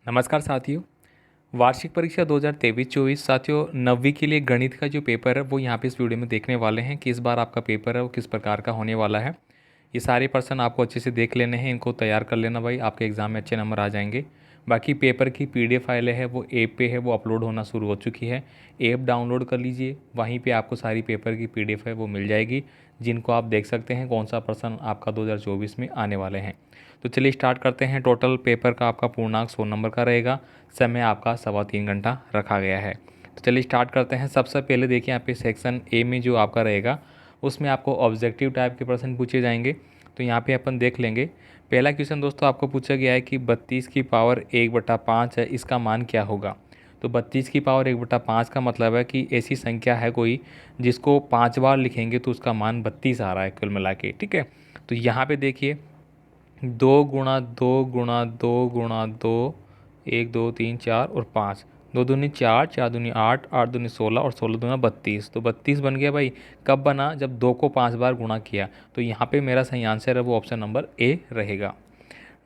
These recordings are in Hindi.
नमस्कार साथियों। वार्षिक परीक्षा 2023-24 साथियों, 9वीं के लिए गणित का जो पेपर है वो यहाँ पे इस वीडियो में देखने वाले हैं कि इस बार आपका पेपर है वो किस प्रकार का होने वाला है। ये सारे पर्सन आपको अच्छे से देख लेने हैं, इनको तैयार कर लेना भाई, आपके एग्ज़ाम में अच्छे नंबर आ जाएंगे। बाकी पेपर की PDF फाइलें है वो ऐप पे है, वो अपलोड होना शुरू हो चुकी है। ऐप डाउनलोड कर लीजिए, वहीं पे आपको सारी पेपर की PDF है वो मिल जाएगी, जिनको आप देख सकते हैं कौन सा पर्सन आपका 2024 में आने वाले हैं। तो चलिए स्टार्ट करते हैं। टोटल पेपर का आपका पूर्णांक 100 नंबर का रहेगा। समय आपका 3.25 घंटा रखा गया है। तो चलिए स्टार्ट करते हैं। सबसे पहले देखिए यहाँ पे सेक्शन ए में जो आपका रहेगा उसमें आपको ऑब्जेक्टिव टाइप के प्रश्न पूछे जाएंगे। तो यहाँ पे अपन देख लेंगे। पहला क्वेश्चन दोस्तों आपको पूछा गया है कि 32 की पावर 1/5 है, इसका मान क्या होगा। तो 32 की पावर 1/5 का मतलब है कि ऐसी संख्या है कोई जिसको 5 बार लिखेंगे तो उसका मान 32 आ रहा है कुल मिला के। ठीक है, तो यहाँ पे देखिए 2 × 2 × 2 × 2, 1 2 3 4 और 5, 2 दूनी 4, 4 दूनी 8, 8 दूनी 16 और 16 दूना 32। तो 32 बन गया भाई। कब बना? जब 2 को 5 बार गुणा किया। तो यहाँ पे मेरा सही आंसर है वो ऑप्शन नंबर ए रहेगा।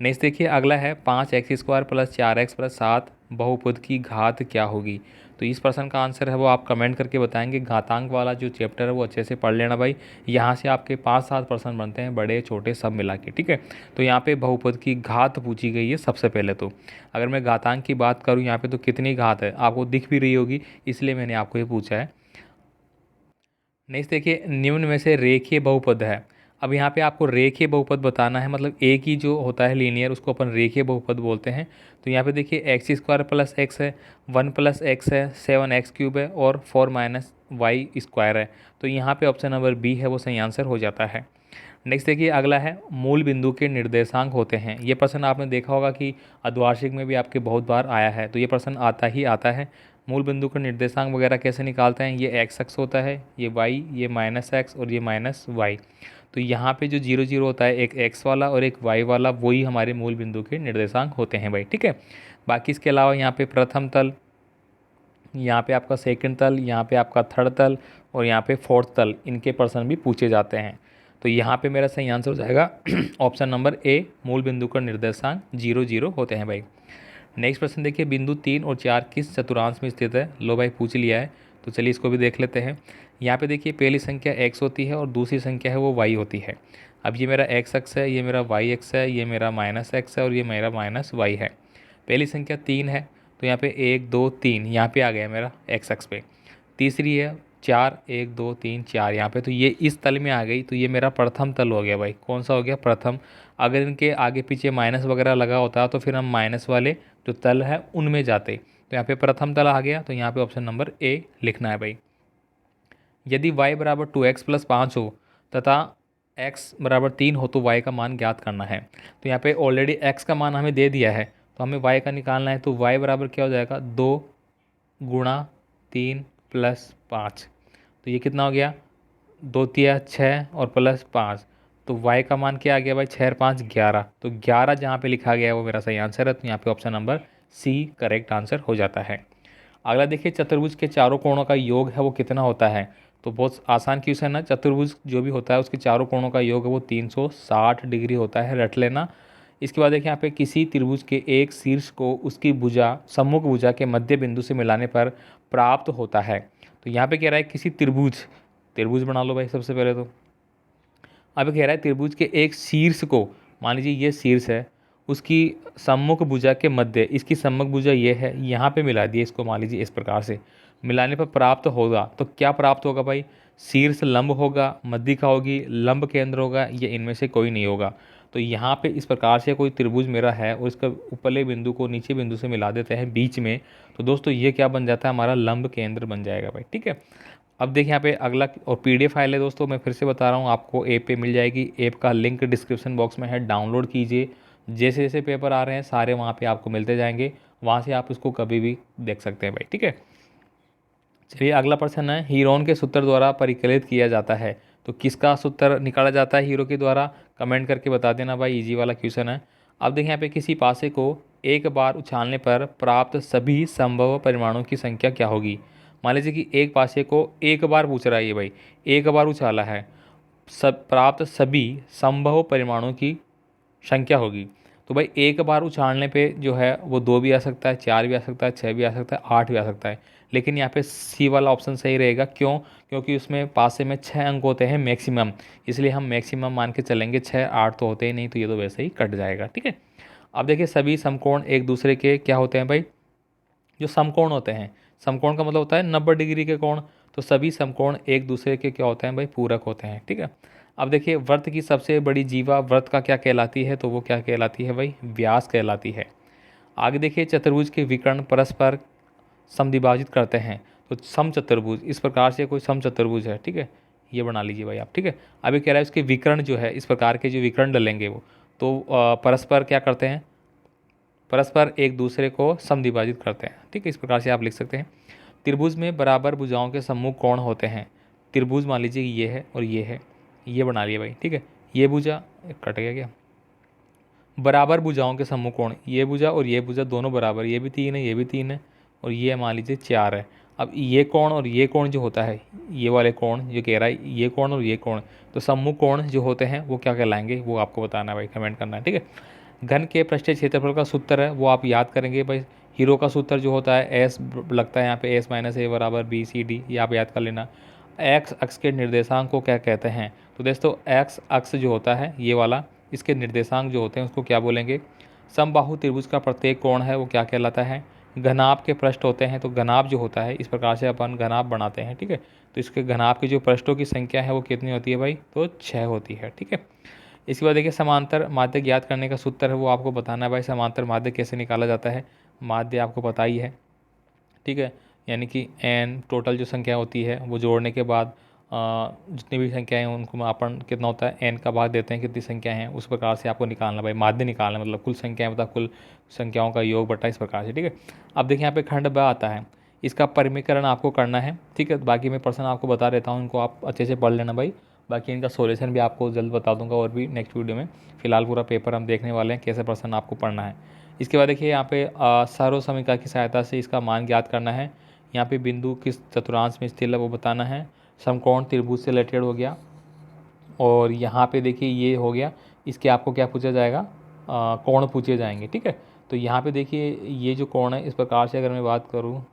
नेक्स्ट देखिए अगला है 5x² + 4x + 7 बहुपद की घात क्या होगी। तो इस प्रश्न का आंसर है वो आप कमेंट करके बताएंगे। घातांक वाला जो चैप्टर है वो अच्छे से पढ़ लेना भाई। यहाँ से आपके 5-7 प्रश्न बनते हैं, बड़े छोटे सब मिला के। ठीक है, तो यहाँ पे बहुपद की घात पूछी गई है सबसे पहले। तो अगर मैं घातांक की बात करूँ यहाँ पे तो कितनी घात है आपको दिख भी रही होगी, इसलिए मैंने आपको ये पूछा है। नेक्स्ट देखिए निम्न में से रेखीय बहुपद है। अब यहाँ पे आपको रेखीय बहुपद बताना है, मतलब एक ही जो होता है लीनियर उसको अपन रेखीय बहुपद बोलते हैं। तो यहाँ पे देखिए x² + x है, 1 + x है, 7x³ है और 4 - y² है। तो यहाँ पे ऑप्शन नंबर बी है वो सही आंसर हो जाता है। नेक्स्ट देखिए अगला है मूल बिंदु के निर्देशांक होते हैं। ये प्रश्न आपने देखा होगा कि अर्धवार्षिक में भी आपके बहुत बार आया है, तो ये प्रश्न आता ही आता है। मूल बिंदु का निर्देशांक वगैरह कैसे निकालते हैं? ये एक्स अक्ष होता है, ये वाई, ये -x और ये -y। तो यहाँ पे जो 0 0 होता है, एक x वाला और एक y वाला, वही हमारे मूल बिंदु के निर्देशांक होते हैं भाई। ठीक है, बाकी इसके अलावा यहाँ पे प्रथम तल, यहाँ पे आपका सेकंड तल, यहाँ पे आपका थर्ड तल और यहाँ पे फोर्थ तल, इनके प्रश्न भी पूछे जाते हैं। तो यहाँ पे मेरा सही आंसर हो जाएगा ऑप्शन नंबर ए, मूल बिंदु का निर्देशांक 0 0 होते हैं भाई। नेक्स्ट प्रश्न देखिए बिंदु 3 और 4 किस चतुर्थांश में स्थित है। लो भाई पूछ लिया है, तो चलिए इसको भी देख लेते हैं। यहाँ पे देखिए पहली संख्या x होती है और दूसरी संख्या है वो y होती है। अब ये मेरा x अक्ष है, ये मेरा y अक्ष है, ये मेरा -x है और ये मेरा -y है। पहली संख्या 3 है, तो यहाँ पे 1 2 3 यहाँ पे आ गया मेरा x अक्ष पे। तीसरी है 4, 1 2 3 4 यहाँ पे, तो ये इस तल में आ गई, तो ये मेरा प्रथम तल हो गया भाई। कौन सा हो गया? प्रथम। अगर इनके आगे पीछे माइनस वगैरह लगा होता तो फिर हम माइनस वाले जो तल है उनमें जाते। तो यहाँ पे प्रथम तल आ गया, तो यहाँ पे ऑप्शन नंबर ए लिखना है भाई। यदि y = 2x + 5 हो तथा x = 3 हो तो y का मान ज्ञात करना है। तो यहाँ पे ऑलरेडी x का मान हमें दे दिया है, तो हमें y का निकालना है। तो y बराबर क्या हो जाएगा? 2 × 3 + 5। तो ये कितना हो गया? 2 तिया 6 और +5। तो y का मान क्या आ गया भाई? 6 और 5 11। तो 11 जहाँ पे लिखा गया है वो मेरा सही आंसर है। तो यहाँ पे option number C correct answer हो जाता है। अगला देखिए चतुर्भुज के चारों कोणों का योग है वो कितना होता है। तो बहुत आसान क्वेश्चन है। चतुर्भुज जो भी होता है उसके चारों कोणों का योग है वो 360 डिग्री होता है, रट लेना। इसके बाद देखिए यहाँ पे किसी त्रिभुज के एक शीर्ष को उसकी भुजा सम्मुख भुजा के मध्य बिंदु से मिलाने पर प्राप्त होता है। तो यहाँ पे कह रहा है किसी त्रिभुज, त्रिभुज बना लो भाई सबसे पहले। तो अब कह रहा है त्रिभुज के एक शीर्ष को, मान लीजिए ये शीर्ष है, उसकी सम्मुख भुजा के मध्य, इसकी सम्मुख भुजा ये है, यहाँ पे मिला दिए इसको, मान लीजिए इस प्रकार से मिलाने पर प्राप्त होगा। तो क्या प्राप्त होगा भाई? शीर्ष लंब होगा, मध्यिका होगी, लंब केंद्र होगा, ये इनमें से कोई नहीं होगा। तो यहाँ पे इस प्रकार से कोई त्रिभुज मेरा है और इसका ऊपरले बिंदु को नीचे बिंदु से मिला देते हैं बीच में, तो दोस्तों ये क्या बन जाता है? हमारा लंब केंद्र बन जाएगा भाई। ठीक है, अब देखिए यहाँ पे अगला और PDF फाइल है दोस्तों, मैं फिर से बता रहा हूँ आपको, ऐप पे मिल जाएगी। ऐप का लिंक डिस्क्रिप्शन बॉक्स में है, डाउनलोड कीजिए। जैसे जैसे पेपर आ रहे हैं सारे वहाँ पे आपको मिलते जाएंगे, वहाँ से आप इसको कभी भी देख सकते हैं भाई। ठीक है, चलिए अगला प्रश्न है हीरोन के सूत्र द्वारा परिकलित किया जाता है। तो किसका सूत्र निकाला जाता है हीरो के द्वारा? कमेंट करके बता देना भाई, इजी वाला क्वेश्चन है। अब देखिए यहाँ पे किसी पासे को एक बार उछालने पर प्राप्त सभी संभव परिमाणों की संख्या क्या होगी। मान लीजिए कि एक पासे को एक बार पूछ रहा है ये भाई, एक बार उछाला है, सब प्राप्त सभी संभव परिमाणों की संख्या होगी। तो भाई एक बार उछालने पे जो है वो 2 भी आ सकता है, 4 भी आ सकता है, 6 भी आ सकता है, 8 भी आ सकता है। लेकिन यहाँ पे सी वाला ऑप्शन सही रहेगा, क्यों? क्योंकि उसमें पासे में 6 अंक होते हैं मैक्सिमम, इसलिए हम मैक्सिमम मान के चलेंगे। 6 8 तो होते ही नहीं, तो ये तो वैसे ही कट जाएगा। ठीक है, अब देखिए सभी समकोण एक दूसरे के क्या होते हैं भाई, जो समकोण होते हैं, समकोण का मतलब होता है 90 डिग्री के कोण, तो सभी समकोण एक दूसरे के क्या होते हैं भाई, पूरक होते हैं। ठीक है, अब देखिए वृत्त की सबसे बड़ी जीवा वृत्त का क्या कहलाती है, तो वो क्या कहलाती है भाई, व्यास कहलाती है। आगे देखिए चतुर्भुज के विकर्ण परस्पर समद्विभाजित करते हैं, तो समचतुर्भुज, इस प्रकार से कोई समचतुर्भुज है। ठीक है, ये बना लीजिए भाई आप। ठीक है, अभी कह रहा है उसके विकर्ण जो है, इस प्रकार के जो विकर्ण डलेंगे वो तो परस्पर क्या करते हैं, परस्पर एक दूसरे को समद्विभाजित करते हैं। ठीक है, इस प्रकार से आप लिख सकते हैं। त्रिभुज में बराबर भुजाओं के सम्मुख कोण होते हैं। त्रिभुज मान लीजिए ये है और ये है, ये बना लिए भाई। ठीक है, ये भुजा कट गया क्या, बराबर भुजाओं के सम्मुख कोण, ये भुजा और ये भुजा दोनों बराबर, ये भी 3 है, ये भी 3 है, और ये मान लीजिए 4 है। अब ये कोण और ये कोण जो होता है, ये वाले कोण जो कह रहा है, ये कोण और ये कोण, तो सम्मुख कोण जो होते हैं वो क्या कहलाएंगे, वो आपको बताना है भाई, कमेंट करना है। ठीक है, घन के पृष्ठीय क्षेत्रफल का सूत्र है वो आप याद करेंगे भाई। हीरो का सूत्र जो होता है एस लगता है यहाँ पे, एस माइनस ए बराबर बी सी डी, ये आप याद कर लेना। एक्स अक्ष के निर्देशांक को क्या कहते हैं, तो दोस्तों एक्स अक्ष जो होता है ये वाला, इसके निर्देशांक जो होते हैं उसको क्या बोलेंगे, समबाहु त्रिभुज का प्रत्येक कोण है वो क्या कहलाता है, घनाभ के पृष्ठ होते हैं, तो घनाभ जो होता है इस प्रकार से अपन घनाभ बनाते हैं। ठीक है, तो इसके घनाभ की जो पृष्ठों की संख्या है वो कितनी होती है भाई, तो 6 होती है। ठीक है, इसके बाद देखिए समांतर माध्य ज्ञात करने का सूत्र है वो आपको बताना है भाई, समांतर माध्य कैसे निकाला जाता है, माध्य आपको पता ही है। ठीक है, यानी कि n टोटल जो संख्या होती है वो जोड़ने के बाद जितनी भी संख्याएं हैं उनको अपन कितना होता है n का भाग देते हैं, कितनी संख्या हैं उस प्रकार से आपको निकालना भाई, माध्य निकालना मतलब कुल संख्याएं मतलब कुल संख्याओं का योग बटा, इस प्रकार से। ठीक है, अब देखिए यहाँ पे खंड ब आता है, इसका परिमीकरण आपको करना है। ठीक है, बाकी मैं प्रश्न आपको बता देता हूँ, इनको आप अच्छे से पढ़ लेना भाई, बाकी इनका सॉल्यूशन भी आपको जल्द बता दूंगा और भी नेक्स्ट वीडियो में। फिलहाल पूरा पेपर हम देखने वाले हैं कैसे प्रश्न आपको पढ़ना है। इसके बाद देखिए यहाँ पे सर्व समीकरण की सहायता से इसका मान ज्ञात करना है। यहाँ पे बिंदु किस चतुर्थांश में स्थित है वो बताना है। समकोण त्रिभुज से रिलेटेड हो गया, और यहाँ पे देखिए ये हो गया, इसके आपको क्या पूछा जाएगा, कोण पूछे जाएंगे। ठीक है, तो यहाँ पे देखिए ये जो कोण है इस प्रकार से अगर मैं बात करूँ,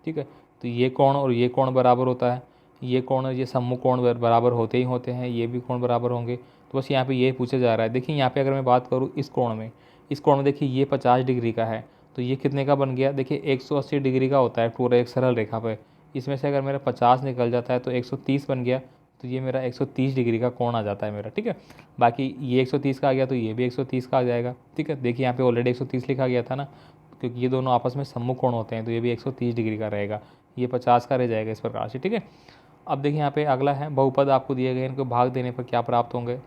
ठीक है, तो ये कोण और ये कोण बराबर होता है, ये कोण और ये सम्मुख कोण बराबर होते ही होते हैं, ये भी कोण बराबर होंगे। तो बस यहाँ पे ये पूछा जा रहा है। देखिए यहाँ पे अगर मैं बात करूँ इस कोण में, इस कोण में देखिए ये 50 डिग्री का है, तो ये कितने का बन गया, देखिए 180 डिग्री का होता है पूरा एक सरल रेखा पे, इसमें से अगर मेरा 50 निकल जाता है तो 130 बन गया, तो ये मेरा 130 डिग्री का कोण आ जाता है मेरा। ठीक है, बाकी ये 130 का आ गया तो ये भी 130 का आ जाएगा। ठीक है, देखिए यहाँ पे ऑलरेडी 130 लिखा गया था ना, क्योंकि ये दोनों आपस में सम्मुख कोण होते हैं, तो ये भी 130 डिग्री का रहेगा, ये 50 का रह जाएगा इस प्रकार से। ठीक है, अब देखिए यहाँ पे अगला है बहुपद आपको दिए गए, इनको भाग देने पर क्या प्राप्त होंगे,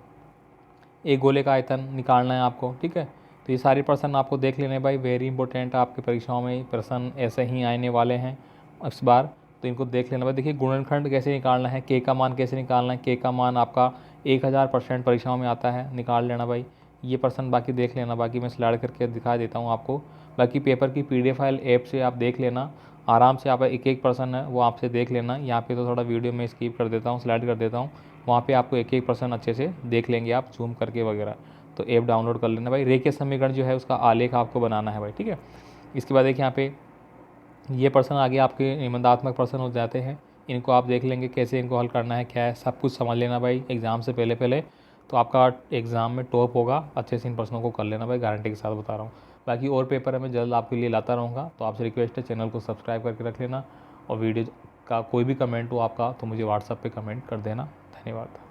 एक गोले का आयतन निकालना है आपको। ठीक है, तो ये सारे प्रश्न आपको देख लेने भाई, वेरी इंपॉर्टेंट, आपकी परीक्षाओं में प्रश्न ऐसे ही आने वाले हैं इस बार, तो इनको देख लेना भाई। देखिए गुणनखंड कैसे निकालना है, के का मान कैसे निकालना है, के का मान आपका 1000% परीक्षाओं में आता है, निकाल लेना भाई ये प्रश्न, बाकी देख लेना, बाकी मैं स्लाइड करके दिखा देता हूँ आपको। बाकी पेपर की PDF फाइल ऐप से आप देख लेना आराम से, आप एक एक प्रश्न है वो आपसे देख लेना। यहाँ पे तो थोड़ा वीडियो में स्किप कर देता हूँ, स्लाइड कर देता हूँ, वहाँ पे आपको एक एक प्रश्न अच्छे से देख लेंगे आप जूम करके वगैरह। तो ऐप डाउनलोड कर लेना भाई। रेखीय समीकरण जो है उसका आलेख आपको बनाना है भाई। ठीक है, इसके बाद देखिए यहाँ पे ये प्रश्न आगे आपके निबंधात्मक प्रश्न हो जाते हैं, इनको आप देख लेंगे कैसे इनको हल करना है, क्या है, सब कुछ समझ लेना भाई एग्ज़ाम से पहले पहले, तो आपका एग्ज़ाम में टॉप होगा। अच्छे से इन प्रश्नों को कर लेना भाई, गारंटी के साथ बता रहा हूँ। बाकी और पेपर है मैं जल्द आपके लिए लाता रहूँगा, तो आपसे रिक्वेस्ट है चैनल को सब्सक्राइब करके रख लेना, और वीडियो का कोई भी कमेंट हो आपका तो मुझे व्हाट्सएप पे कमेंट कर देना। धन्यवाद।